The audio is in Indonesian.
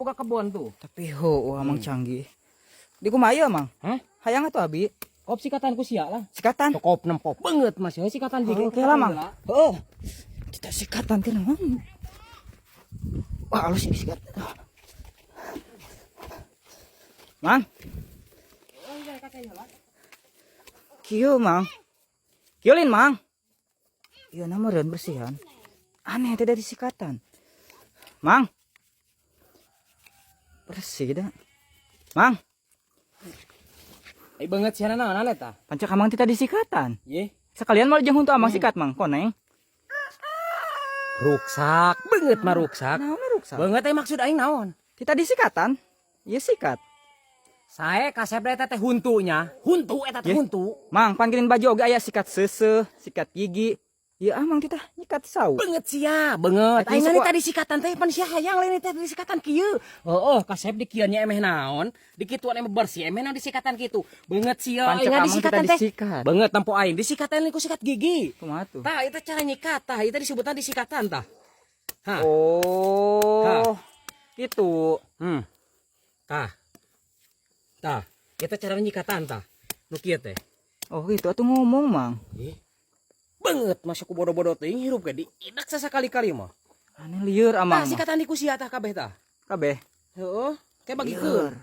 Buka kebun tuh. Tapi amang canggih. Di kumaya mang. Hah? Hayang atuh abi. Kop sikatan ku sia lah. Sikatan. Kop nempok banget Mas. Sikatan bikin. Oke lah mang. Oh. Kita sikatan teh mang. Wah, halus ini sikat. Mang. Kieu mang. Kiolin mang. Iya nama dan bersihan. Aneh teh dari sikatan. Mang. Bersih dah. Mang. Ai banget siana naon eta? Pancak amang tita disikatan. Ye. Sekalian mal jeung huntu amang sikat mang koneng. Ruksak, banget mah ruksak. Naon ruksak? Banget maksud aing naon? Tita disikatan. Ieu sikat. Sae kasep eta teh huntunya. Huntu eta teh Ye. huntu. Mang panggilin baju oge aya sikat seuseuh, sikat gigi. Ieu amang tita nyikat sau. Banget sia, banget. Eta Aing sok- ngani tadi sikatan teh pan sia hayang lain teh disikatan kieu. Heeh, kasep di kieunya emeh naon? Di kituan emeh bersih emeh naon disikatan kitu. Banget sia Pancak aing amang disikatan kita teh. disikat. Banget tempo aing disikatan ku sikat gigi. Kumaha tuh? Tah itu cara nyikat tah, itu disebutan disikatan tah. Hah. Oh. Gitu. Tah. Tah, itu cara nyikatan tah. Nu kieu teh. Oh gitu atuh ngomong mang. Banget masuk ku bodoh-bodoh teh hirup ke di idak sasekali-kali mah. Aneh lieur Tah amang. sikatan di ku sia tah kabeh tah. Kabeh. Heeh, kayak bagi Lieur.